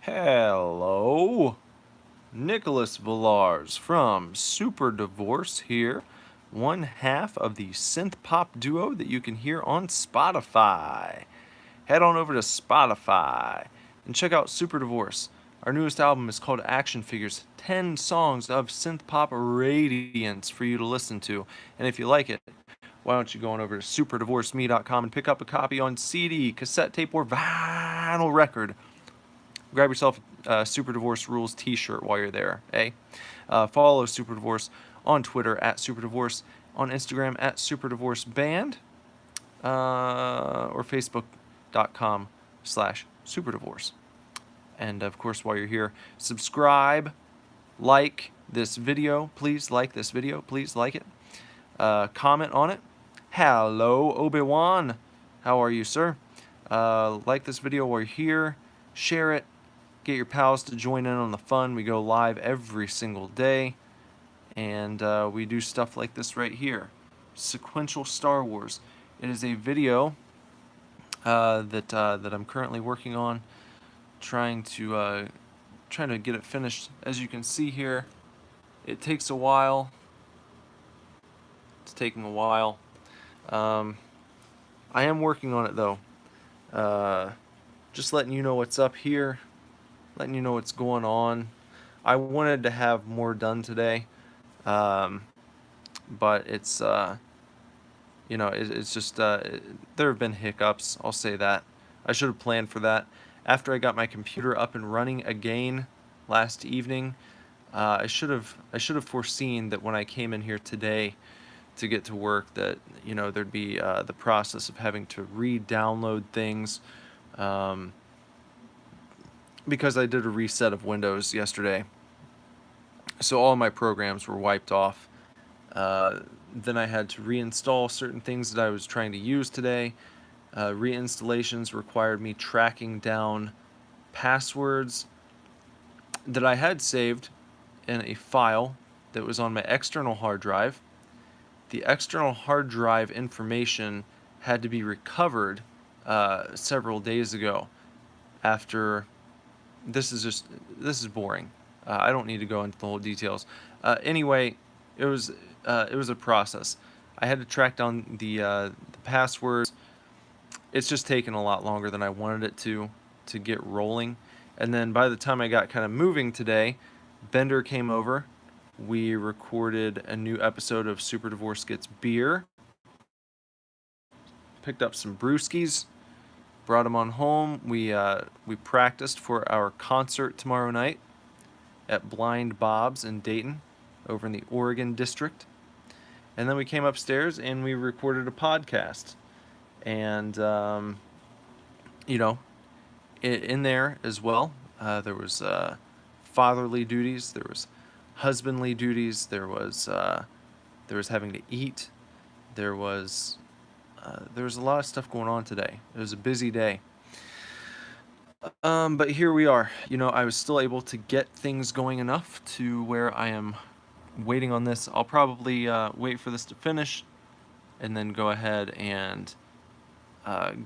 Hello, Nicholas Villars from Super Divorce here, one half of the synth pop duo that you can hear on Spotify. Head on over to Spotify and check out Super Divorce. Our newest album is called Action Figures, 10 songs of synth pop radiance for you to listen to. And if you like it, why don't you go on over to superdivorceme.com and pick up a copy on CD, cassette tape, or vinyl record. Grab yourself a Super Divorce Rules t-shirt while you're there, eh? Follow Super Divorce on Twitter at Super Divorce, on Instagram at Super Divorce Band, or Facebook.com/Super Divorce. And of course, while you're here, subscribe, like this video, please like this video, please like it. Comment on it. Hello, Obi-Wan. How are you, sir? Like this video while you're here. Share it. Get your pals to join in on the fun. We go live every single day. And we do stuff like this right here. Sequential Star Wars. It is a video that I'm currently working on. Trying to get it finished. As you can see here, it takes a while. It's taking a while. I am working on it though. Just letting you know what's up here, letting you know what's going on. I wanted to have more done today, but it's it's just there have been hiccups. I'll say that. I should have planned for that. After I got my computer up and running again last evening, I should have foreseen that when I came in here today to get to work that there'd be the process of having to re-download things, because I did a reset of Windows yesterday, so all my programs were wiped off. Then I had to reinstall certain things that I was trying to use today. Reinstallations required me tracking down passwords that I had saved in a file that was on my external hard drive. The external hard drive information had to be recovered several days ago. After this is boring. I don't need to go into the whole details. Anyway, it was a process. I had to track down the passwords. It's just taken a lot longer than I wanted it to get rolling. And then by the time I got kind of moving today, Bender came over. We recorded a new episode of Super Divorce Gets Beer. Picked up some brewskis, brought them on home. We practiced for our concert tomorrow night at Blind Bob's in Dayton, over in the Oregon district. And then we came upstairs and we recorded a podcast. And in there as well, there was fatherly duties, there was husbandly duties, there was having to eat, there was a lot of stuff going on today. It was a busy day. But here we are. I was still able to get things going enough to where I am waiting on this. I'll probably wait for this to finish and then go ahead and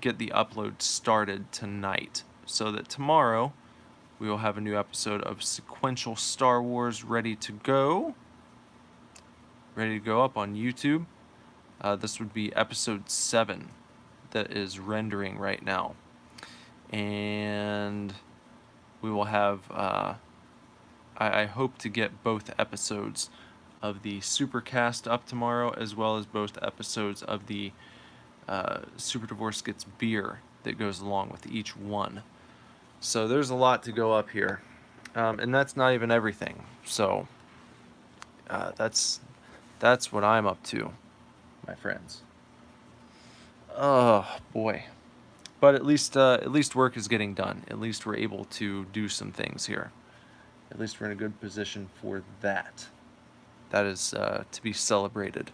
get the upload started tonight, so that tomorrow we will have a new episode of Sequential Star Wars ready to go up on YouTube. This would be episode 7 that is rendering right now. And we will have, I hope to get both episodes of the Supercast up tomorrow, as well as both episodes of the Super Divorce Gets Beer that goes along with each one. So there's a lot to go up here. And that's not even everything. So that's what I'm up to, my friends. Oh boy. But at least work is getting done. At least we're able to do some things here. At least we're in a good position for that. That is to be celebrated.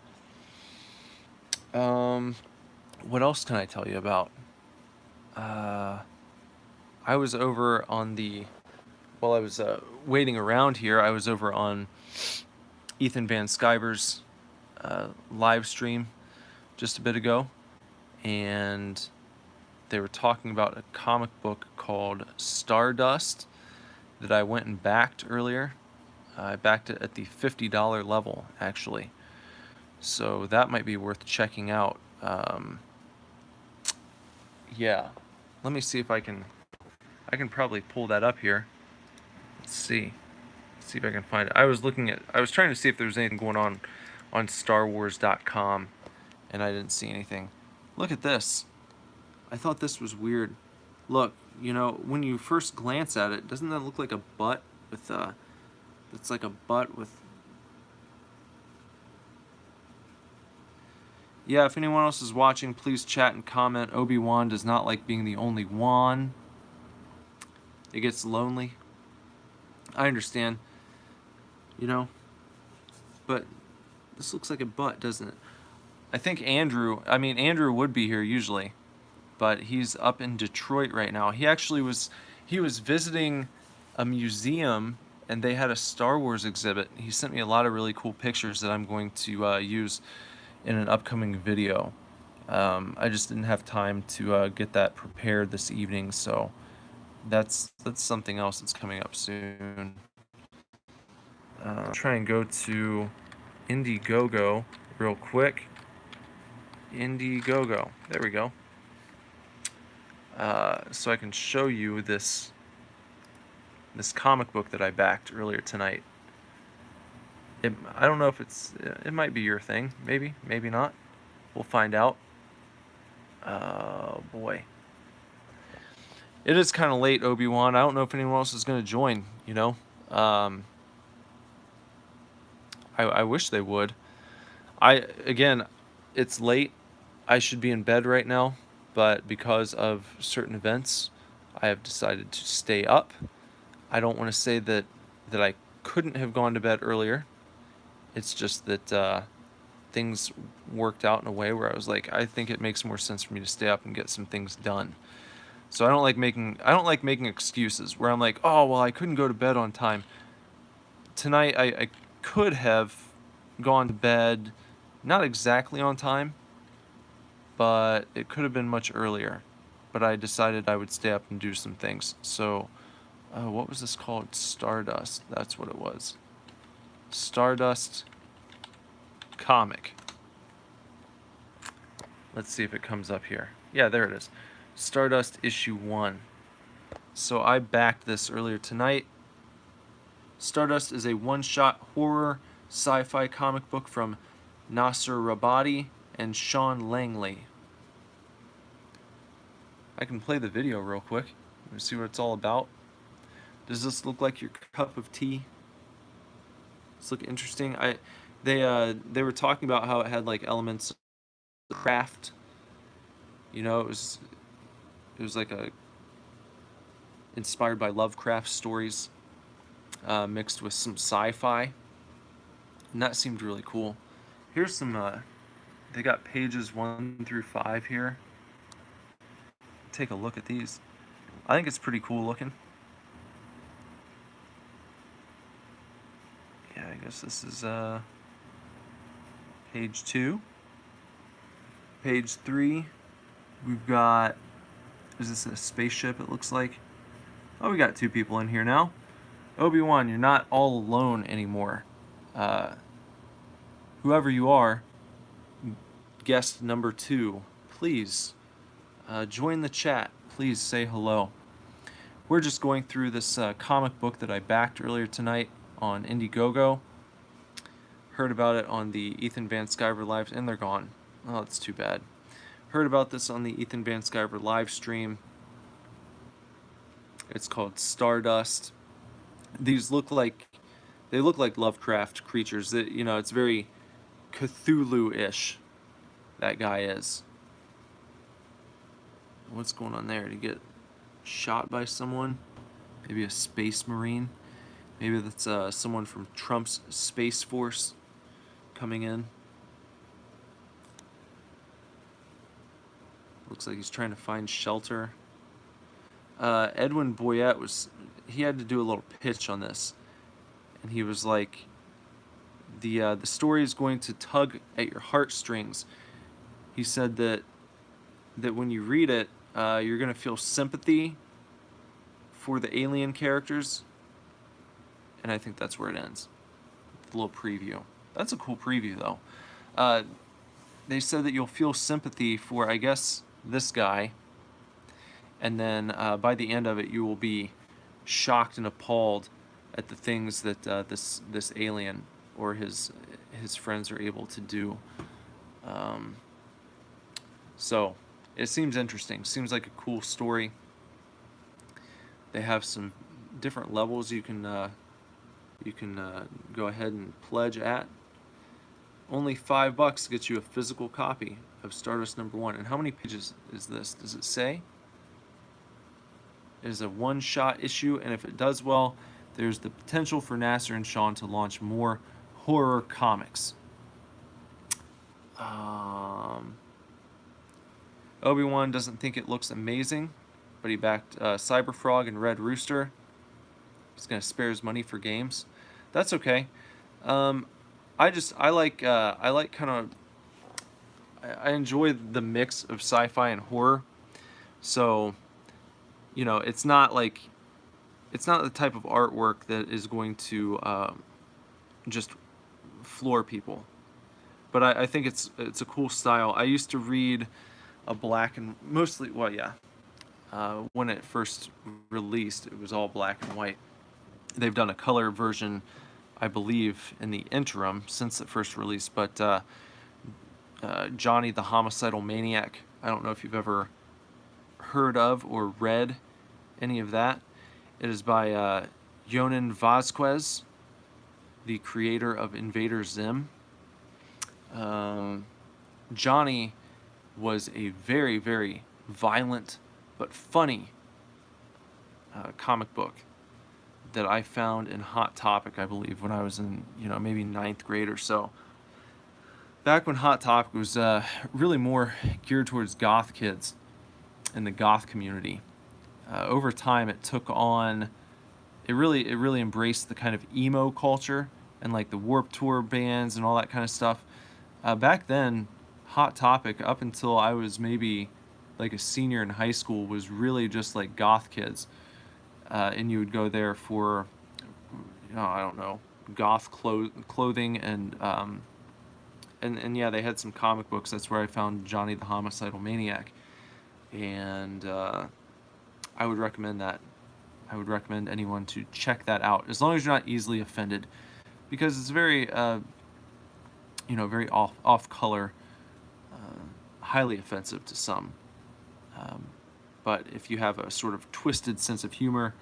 What else can I tell you about? I was over on while I was waiting around here, I was over on Ethan Van Sciver's live stream just a bit ago, and they were talking about a comic book called Stardust that I went and backed earlier. I backed it at the $50 level, actually. So that might be worth checking out. Yeah. Let me see if I can probably pull that up here. Let's see. See if I can find it. I was trying to see if there was anything going on StarWars.com, and I didn't see anything. Look at this. I thought this was weird. Look, you know, when you first glance at it, doesn't that look like a butt with it's like a butt with... Yeah, if anyone else is watching, please chat and comment. Obi-Wan does not like being the only Wan. It gets lonely. I understand. You know, but this looks like a butt, doesn't it? I think Andrew would be here usually, but he's up in Detroit right now. He was visiting a museum, and they had a Star Wars exhibit. He sent me a lot of really cool pictures that I'm going to use in an upcoming video. I just didn't have time to get that prepared this evening, so that's something else that's coming up soon. Try and go to Indiegogo real quick. Indiegogo. There we go. So I can show you this comic book that I backed earlier tonight. I don't know if it might be your thing. Maybe not. We'll find out. Oh boy. It is kind of late, Obi-Wan. I don't know if anyone else is going to join, you know. I wish they would. Again, it's late. I should be in bed right now, but because of certain events, I have decided to stay up. I don't want to say that I couldn't have gone to bed earlier. It's just that things worked out in a way where I was like, I think it makes more sense for me to stay up and get some things done. So I don't like making excuses where I'm like, oh well, I couldn't go to bed on time. Tonight I could have gone to bed not exactly on time, but it could have been much earlier. But I decided I would stay up and do some things. So, what was this called? Stardust. That's what it was. Stardust comic. Let's see if it comes up here. Yeah, there it is. Stardust issue 1. So I backed this earlier tonight. Stardust is a one-shot horror sci-fi comic book from Nasser Rabadi and Sean Langley. I can play the video real quick. Let me see what it's all about. Does this look like your cup of tea? Does this look interesting? They were talking about how it had like elements of craft. You know, it was like inspired by Lovecraft stories, mixed with some sci-fi, and that seemed really cool. Here's some. They got pages 1 through 5 here. Take a look at these. I think it's pretty cool looking. Yeah, I guess this is page 2. Page 3, we've got, is this a spaceship it looks like? Oh, we got 2 people in here now. Obi-Wan, you're not all alone anymore. Whoever you are, guest number 2, please join the chat. Please say hello. We're just going through this comic book that I backed earlier tonight on Indiegogo. Heard about it on the Ethan Van Sciver live, and they're gone. Oh, that's too bad. Heard about this on the Ethan Van Sciver live stream. It's called Stardust. These look like Lovecraft creatures. That, you know, it's very Cthulhu-ish. That guy is. What's going on there? Did he get shot by someone? Maybe a space marine. Maybe that's someone from Trump's Space Force coming in. Looks like he's trying to find shelter. Edwin Boyette he had to do a little pitch on this, and he was like, the story is going to tug at your heartstrings. He said that when you read it, you're going to feel sympathy for the alien characters, and I think that's where it ends. A little preview. That's a cool preview, though. They said that you'll feel sympathy for, I guess, this guy, and then by the end of it, you will be shocked and appalled at the things that this alien or his friends are able to do. So it seems interesting. Seems like a cool story. They have some different levels you can go ahead and pledge at. Only $5 gets you a physical copy of Stardust #1. And how many pages is this? Does it say? It is a one-shot issue, and if it does well, there's the potential for Nasser and Sean to launch more horror comics. Obi-Wan doesn't think it looks amazing, but he backed Cyberfrog and Red Rooster. He's gonna spare his money for games. That's okay. I enjoy the mix of sci-fi and horror. So, you know, it's not the type of artwork that is going to just floor people. But I think it's a cool style. I used to read a black and mostly, well, yeah. When it first released, it was all black and white. They've done a color version, I believe, in the interim since it first released. But Johnny the Homicidal Maniac, I don't know if you've ever heard of or read any of that. It is by Yonan Vasquez, the creator of Invader Zim. Johnny was a very, very violent but funny comic book that I found in Hot Topic, I believe, when I was in, maybe 9th grade or so. Back when Hot Topic was really more geared towards goth kids in the goth community. Over time, it took on, it really embraced the kind of emo culture and like the Warped Tour bands and all that kind of stuff. Back then, Hot Topic, up until I was maybe like a senior in high school, was really just like goth kids. And you would go there for, I don't know, goth clothing and yeah, they had some comic books. That's where I found Johnny the Homicidal Maniac, and I would recommend that. I would recommend anyone to check that out, as long as you're not easily offended, because it's very, very off color, highly offensive to some. But if you have a sort of twisted sense of humor,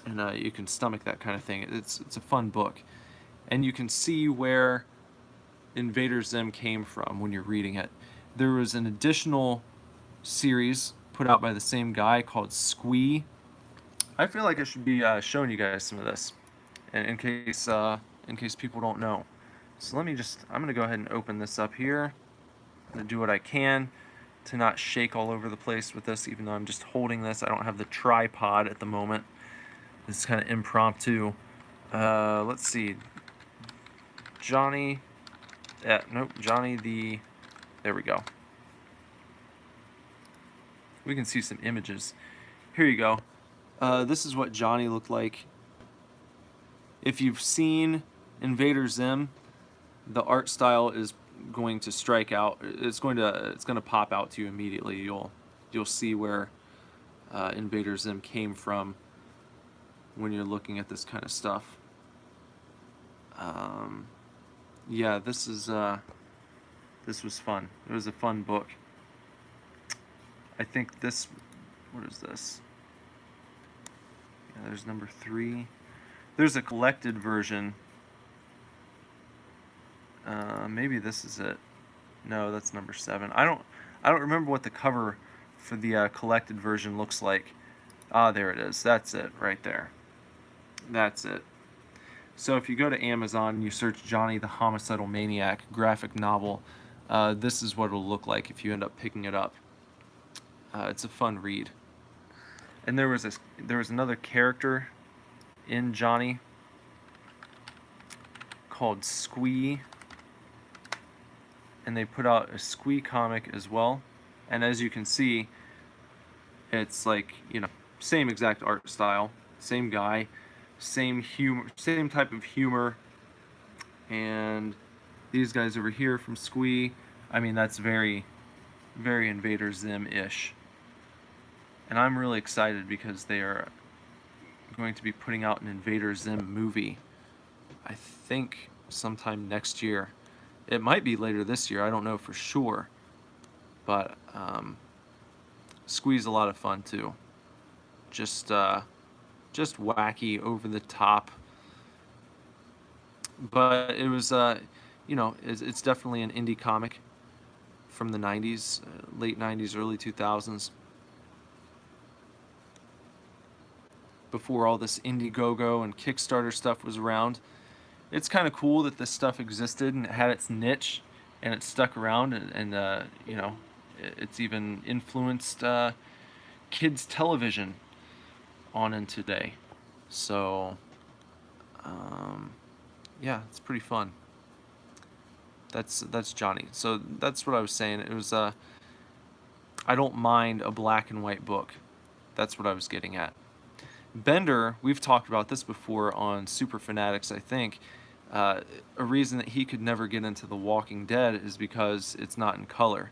and you can stomach that kind of thing, it's a fun book, and you can see where Invader Zim came from when you're reading it. There was an additional series put out by the same guy called Squee. I feel like I should be showing you guys some of this, in case people don't know. So I'm gonna go ahead and open this up here. I'm gonna do what I can to not shake all over the place with this, even though I'm just holding this. I don't have the tripod at the moment. This is kind of impromptu. Let's see. Johnny the... There we go. We can see some images. Here you go. This is what Johnny looked like. If you've seen Invader Zim, the art style is going to strike out. It's going to pop out to you immediately. You'll see where Invader Zim came from when you're looking at this kind of stuff. Yeah, this was fun. It was a fun book. I think this, what is this? Yeah, there's number 3. There's a collected version. Maybe this is it. No, that's number 7. I don't remember what the cover for the collected version looks like. There it is. That's it right there. That's it. So if you go to Amazon and you search Johnny the Homicidal Maniac graphic novel, this is what it'll look like if you end up picking it up. It's a fun read. And there was another character in Johnny called Squee, and they put out a Squee comic as well. And as you can see, it's like, same exact art style, same guy, same type of humor. And these guys over here from Squee, I mean, that's very, very Invader Zim-ish. And I'm really excited because they are going to be putting out an Invader Zim movie, I think sometime next year. It might be later this year, I don't know for sure. But Squee's a lot of fun too. Just wacky, over the top. But it was, it's definitely an indie comic from the 90s, late 90s, early 2000s. Before all this Indiegogo and Kickstarter stuff was around. It's kind of cool that this stuff existed and it had its niche and it stuck around, and it's even influenced kids television on in today. So yeah, it's pretty fun. That's Johnny. So that's what I was saying. It was I don't mind a black and white book. That's what I was getting at. Bender, we've talked about this before on Super Fanatics, I think. A reason that he could never get into The Walking Dead is because it's not in color.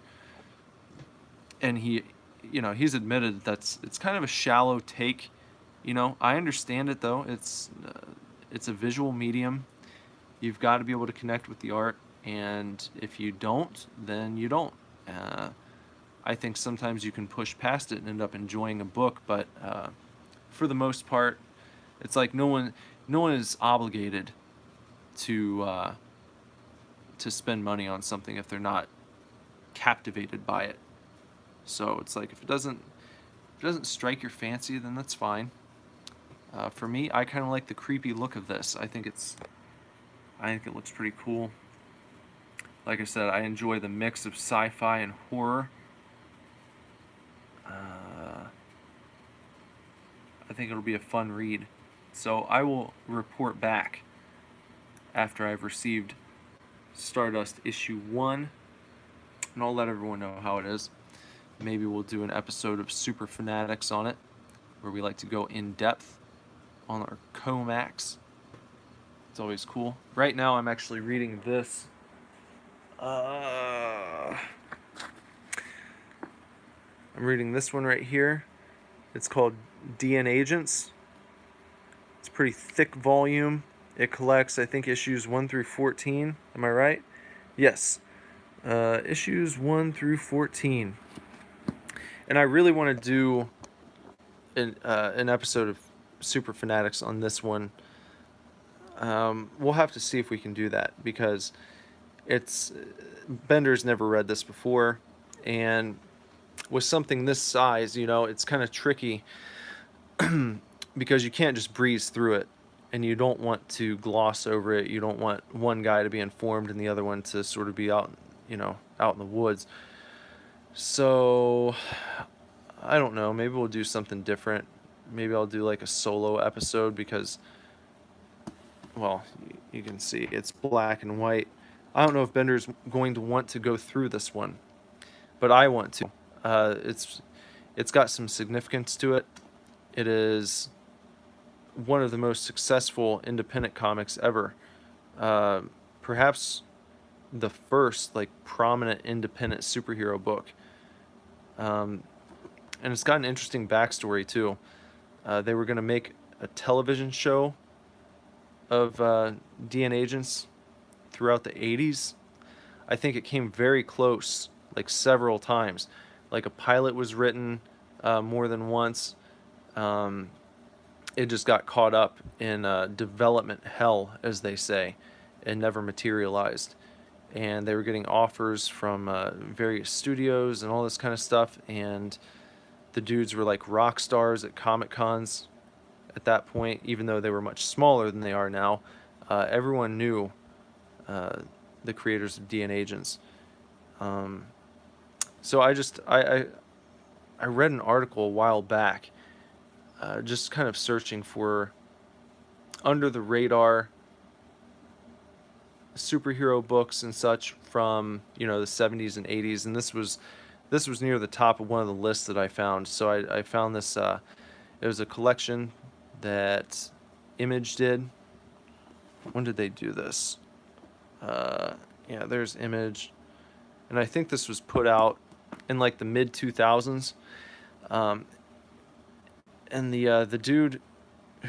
And he's admitted it's kind of a shallow take. I understand it though. It's a visual medium. You've got to be able to connect with the art, and if you don't, then you don't. I think sometimes you can push past it and end up enjoying a book, but for the most part, it's like no one is obligated to spend money on something if they're not captivated by it. So it's like if it doesn't strike your fancy, then that's fine. For me, I kind of like the creepy look of this. I think it looks pretty cool. Like I said, I enjoy the mix of sci-fi and horror. I think it'll be a fun read. So I will report back after I've received Stardust issue 1, and I'll let everyone know how it is. Maybe we'll do an episode of Super Fanatics on it, where we like to go in depth on our Comax. It's always cool. Right now I'm actually reading this. I'm reading this one right here. It's called DN Agents. It's a pretty thick volume. It collects, I think, issues 1 through 14. Am I right? Yes. Issues 1 through 14. And I really want to do an episode of Super Fanatics on this one. We'll have to see if we can do that, because Bender's never read this before, and with something this size, it's kind of tricky because you can't just breeze through it, and you don't want to gloss over it. You don't want one guy to be informed and the other one to sort of be out in the woods. So I don't know, maybe we'll do something different. Maybe I'll do like a solo episode, because, well, you can see it's black and white. I don't know if Bender's going to want to go through this one, but I want to. It's got some significance to it. It is one of the most successful independent comics ever. Perhaps the first prominent independent superhero book. And it's got an interesting backstory too. They were going to make a television show of DN Agents throughout the 80s. I think it came very close, several times. A pilot was written more than once. It just got caught up in development hell, as they say, and never materialized. And they were getting offers from various studios and all this kind of stuff, and the dudes were like rock stars at Comic Cons at that point, even though they were much smaller than they are now. Everyone knew the creators of DN Agents. So I read an article a while back, just kind of searching for under the radar superhero books and such from the 70s and 80s, and this was near the top of one of the lists that I found. So I found this. It was a collection that Image did. When did they do this? Yeah, there's Image. And I think this was put out in like the mid 2000s. Um, and the dude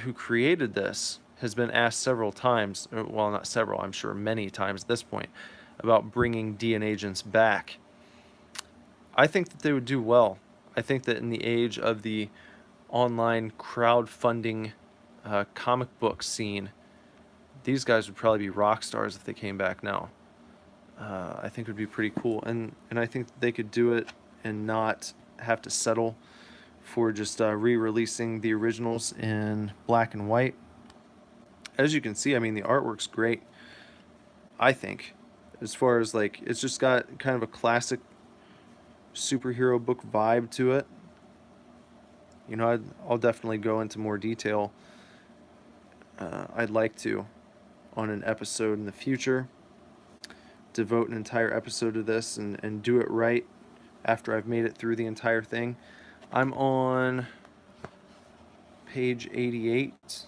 who created this has been asked several times, well, not several, I'm sure many times at this point, about bringing DN agents back. I think that they would do well. I think that in the age of the online crowdfunding comic book scene, these guys would probably be rock stars if they came back now. I think it would be pretty cool, and I think they could do it and not have to settle for just re-releasing the originals in black and white. As you can see, I mean, the artwork's great, I think, as far as like, it's just got kind of a classic superhero book vibe to it. You know, I'll definitely go into more detail. I'd like to on an episode in the future, devote an entire episode to this and do it right after I've made it through the entire thing. I'm on page 88,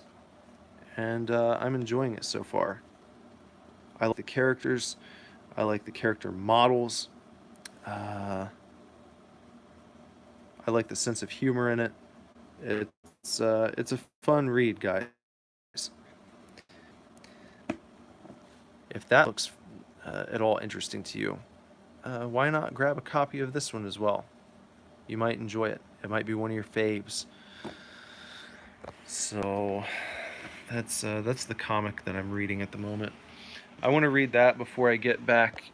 and I'm enjoying it so far. I like the characters. I like the character models. I like the sense of humor in it. It's a fun read, guys. If that looks at all interesting to you, why not grab a copy of this one as well? You might enjoy it. It might be one of your faves. So that's the comic that I'm reading at the moment. I want to read that before I get back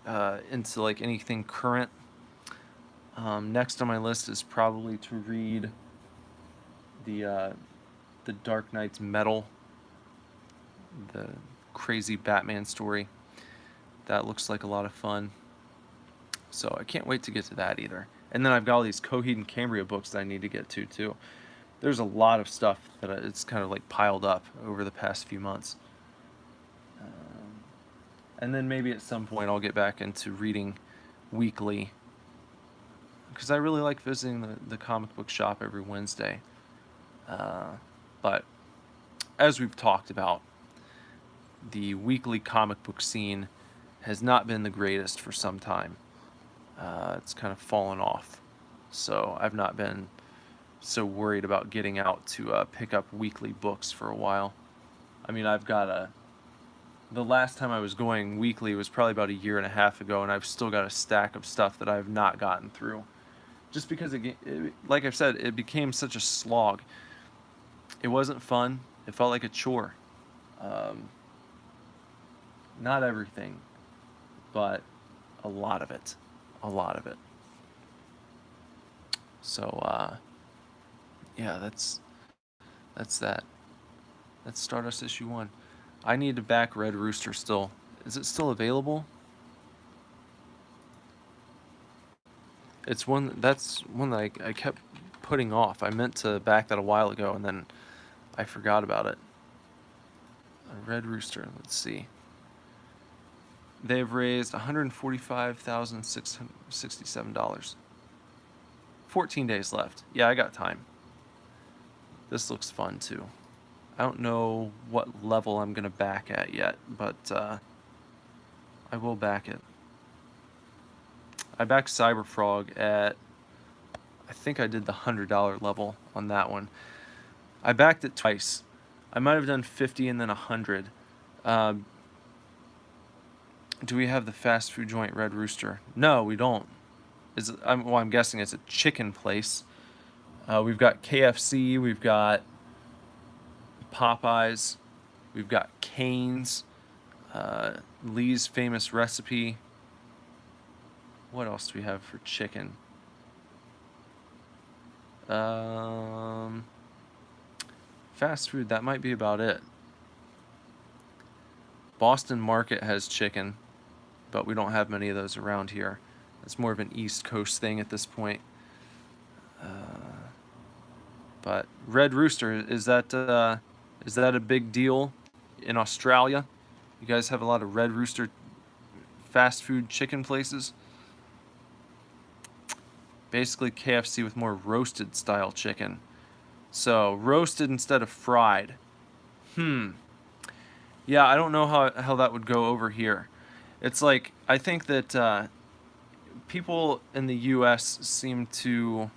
into like anything current. Next on my list is probably to read the Dark Knight's Metal, the crazy Batman story. That looks like a lot of fun. So I can't wait to get to that either. And then I've got all these Coheed and Cambria books that I need to get to too. There's a lot of stuff that it's kind of like piled up over the past few months. And then maybe at some point I'll get back into reading weekly, because I really like visiting the comic book shop every Wednesday. But as we've talked about, the weekly comic book scene has not been the greatest for some time. It's kind of fallen off. So I've not been so worried about getting out to pick up weekly books for a while. I mean, I've got the last time I was going weekly was probably about a year and a half ago, and I've still got a stack of stuff that I've not gotten through. Just because, like I've said, it became such a slog. It wasn't fun. It felt like a chore. Not everything, but a lot of it. A lot of it. So, yeah, that's that. That's Stardust issue 1. I need to back Red Rooster still. Is it still available? That's one that I kept putting off. I meant to back that a while ago, and then I forgot about it. Red Rooster, let's see. They've raised $145,667. 14 days left. Yeah, I got time. This looks fun too. I don't know what level I'm gonna back at yet, but I will back it. I backed Cyberfrog at, I think I did the $100 level on that one. I backed it twice. I might have done 50 and then 100. Do we have the fast food joint Red Rooster? No, we don't. I'm guessing it's a chicken place. We've got KFC, we've got Popeyes, we've got Cane's, Lee's Famous Recipe. What else do we have for chicken? Fast food, that might be about it. Boston Market has chicken, but we don't have many of those around here. It's more of an East Coast thing at this point. But Red Rooster, is that a big deal in Australia? You guys have a lot of Red Rooster fast food chicken places? Basically KFC with more roasted style chicken. So roasted instead of fried. Yeah, I don't know how that would go over here. It's like, I think that people in the U.S. seem to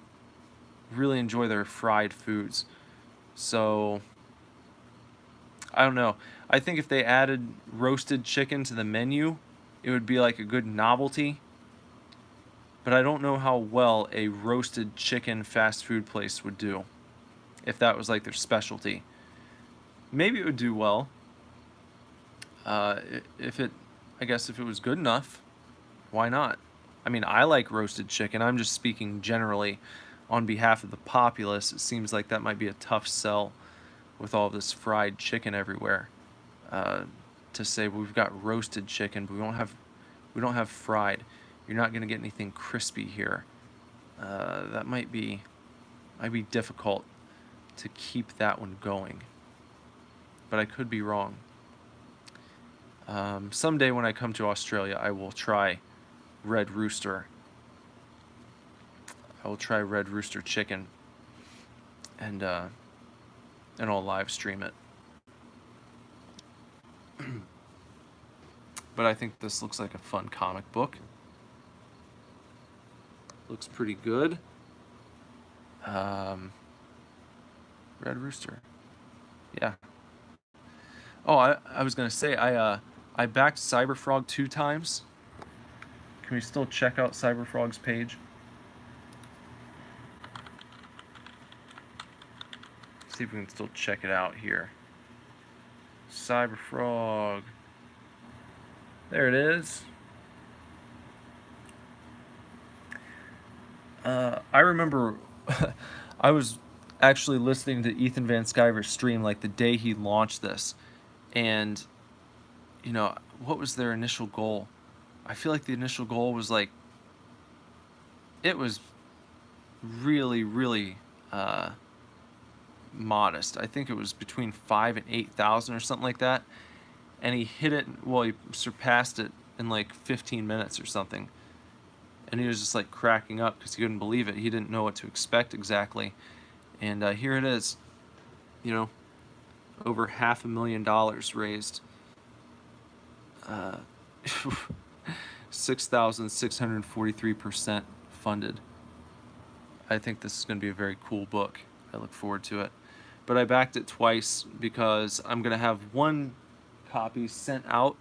really enjoy their fried foods. So, I don't know. I think if they added roasted chicken to the menu, it would be like a good novelty. But I don't know how well a roasted chicken fast food place would do if that was like their specialty. Maybe it would do well. If it, I guess if it was good enough, why not? I mean, I like roasted chicken. I'm just speaking generally on behalf of the populace. It seems like that might be a tough sell with all this fried chicken everywhere. Uh, to say we've got roasted chicken, but we don't have fried. You're not going to get anything crispy here. That might be difficult to keep that one going. But I could be wrong. Someday when I come to Australia, I will try Red Rooster. I will try Red Rooster chicken, and I'll live stream it. But I think this looks like a fun comic book. Looks pretty good. Red Rooster. Yeah. Oh, I was gonna say I backed Cyberfrog 2 times. Can we still check out Cyberfrog's page? See if we can still check it out here. Cyberfrog. There it is. I remember I was actually listening to Ethan Van Sciver's stream like the day he launched this, and what was their initial goal? I feel like the initial goal was like, it was really, really modest. I think it was between 5 and 8,000 or something like that, and he hit it. Well, he surpassed it in like 15 minutes or something, and he was just like cracking up because he couldn't believe it. He didn't know what to expect exactly, and here it is. Over $500,000 raised. 6,643% funded. I think this is going to be a very cool book. I look forward to it. But I backed it twice because I'm going to have one copy sent out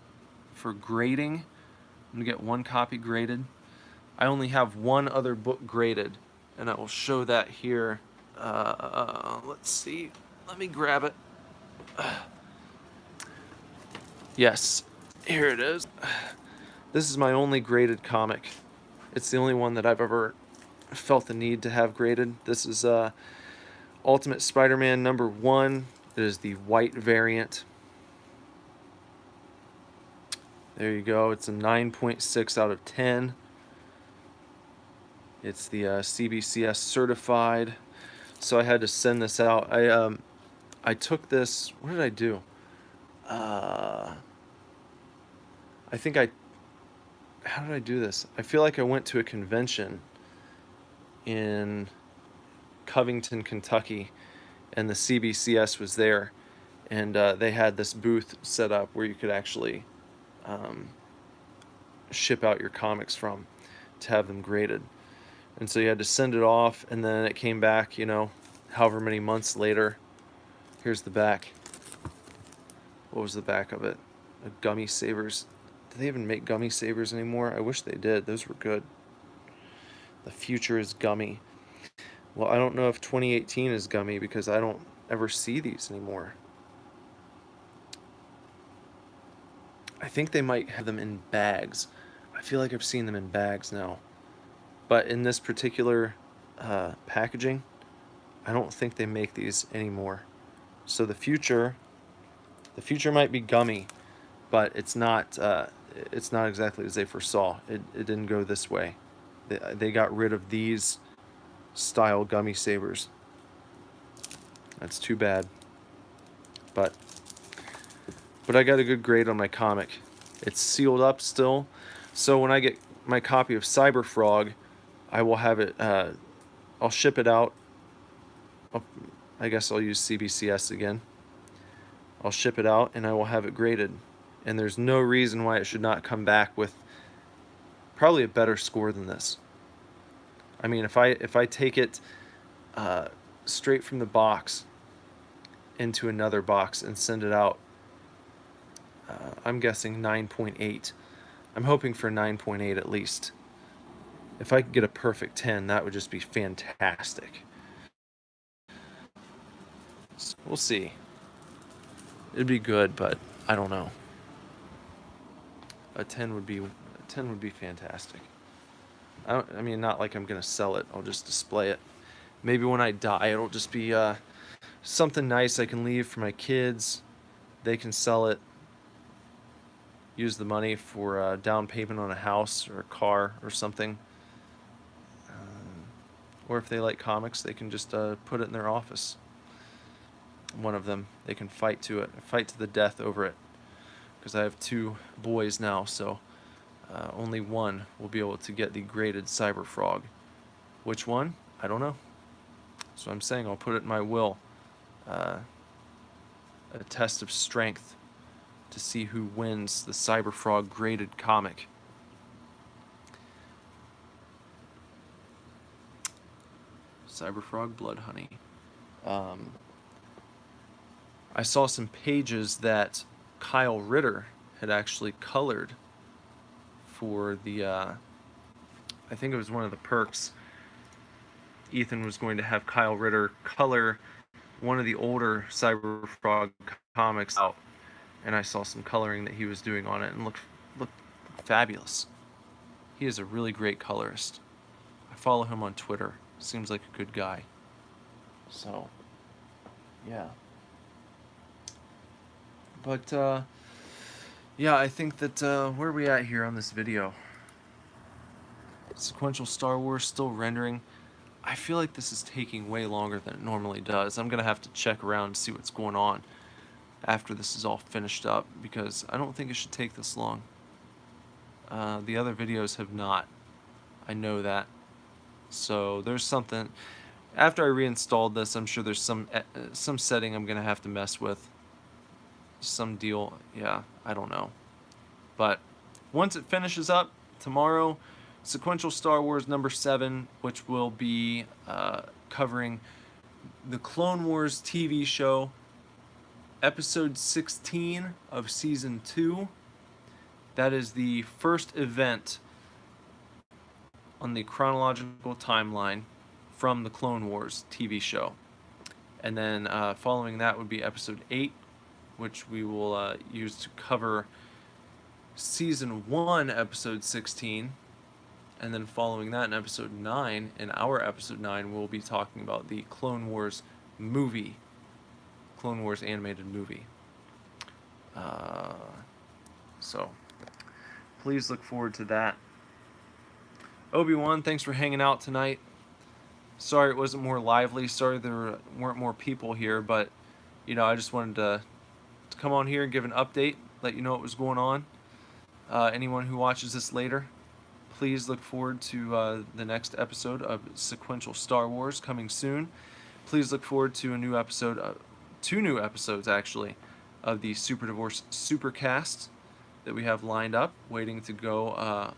for grading. I'm going to get one copy graded. I only have one other book graded, and I will show that here. Let's see. Let me grab it. Yes, here it is. This is my only graded comic. It's the only one that I've ever felt the need to have graded. This is Ultimate Spider-Man #1. It is the white variant. There you go. It's a 9.6 out of 10. It's the CBCS certified. So I had to send this out. I took this. What did I do? I think how did I do this? I feel like I went to a convention in Covington, Kentucky, and the CBCS was there, and they had this booth set up where you could actually ship out your comics from to have them graded. And so you had to send it off, and then it came back, however many months later. Here's the back. What was the back of it? Gummy Savers. Do they even make Gummy Savers anymore? I wish they did. Those were good. The future is gummy. Well, I don't know if 2018 is gummy because I don't ever see these anymore. I think they might have them in bags. I feel like I've seen them in bags now. But in this particular packaging, I don't think they make these anymore. So the future might be gummy, but it's not exactly as they foresaw. It didn't go this way. They got rid of these style Gummy Savers. That's too bad. But I got a good grade on my comic. It's sealed up still, so when I get my copy of Cyberfrog, I will have it. I'll ship it out. I guess I'll use CBCS again. I'll ship it out and I will have it graded. And there's no reason why it should not come back with probably a better score than this. I mean, if I take it straight from the box into another box and send it out, I'm guessing 9.8. I'm hoping for 9.8 at least. If I could get a perfect 10, that would just be fantastic. So we'll see. It'd be good, but I don't know. A 10 would be fantastic. I mean, not like I'm gonna sell it. I'll just display it. Maybe when I die, it'll just be something nice I can leave for my kids. They can sell it. Use the money for down payment on a house or a car or something. Or if they like comics, they can just put it in their office. One of them, they can fight to the death over it. Because I have 2 boys now, so only one will be able to get the graded Cyber Frog. Which one? I don't know. So I'm saying I'll put it in my will. A test of strength to see who wins the Cyber Frog graded comic. Cyber Frog Blood Honey. I saw some pages that Kyle Ritter had actually colored for the, I think it was one of the perks. Ethan was going to have Kyle Ritter color one of the older Cyber Frog comics out, and I saw some coloring that he was doing on it and looked fabulous. He is a really great colorist. I follow him on Twitter. Seems like a good guy. So, yeah. But, yeah, I think that, where are we at here on this video? Sequential Star Wars still rendering. I feel like this is taking way longer than it normally does. I'm going to have to check around and see what's going on after this is all finished up, because I don't think it should take this long. The other videos have not. I know that. So there's something. After I reinstalled this, I'm sure there's some setting I'm going to have to mess with. Some deal. Yeah, I don't know. But once it finishes up, tomorrow, Sequential Star Wars number 7, which will be covering the Clone Wars TV show, episode 16 of season 2. That is the first event on the chronological timeline from the Clone Wars TV show. And then following that would be episode 8, which we will use to cover season 1, episode 16. And then following that in episode 9, in our episode 9, we'll be talking about the Clone Wars movie. Clone Wars animated movie. So, please look forward to that. Obi-Wan, thanks for hanging out tonight. Sorry it wasn't more lively. Sorry there weren't more people here, but, you know, I just wanted to come on here and give an update, let you know what was going on. Anyone who watches this later, please look forward to the next episode of Sequential Star Wars coming soon. Please look forward to a new episode, 2 new episodes actually, of the Super Divorce Supercast that we have lined up, waiting to go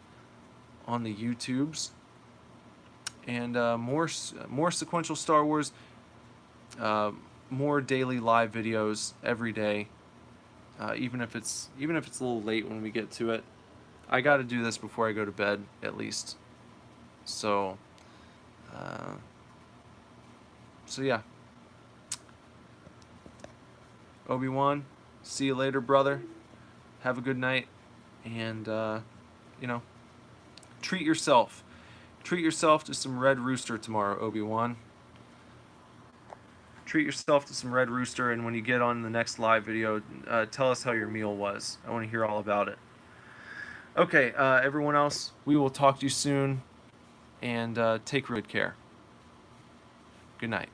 on the YouTubes. And more Sequential Star Wars, more daily live videos every day. Even if it's a little late when we get to it. I got to do this before I go to bed, at least. So yeah. Obi-Wan, see you later, brother. Have a good night, and you know, treat yourself. Treat yourself to some Red Rooster tomorrow, Obi-Wan. Treat yourself to some Red Rooster, and when you get on the next live video, tell us how your meal was. I want to hear all about it. Okay, everyone else, we will talk to you soon, and take good care. Good night.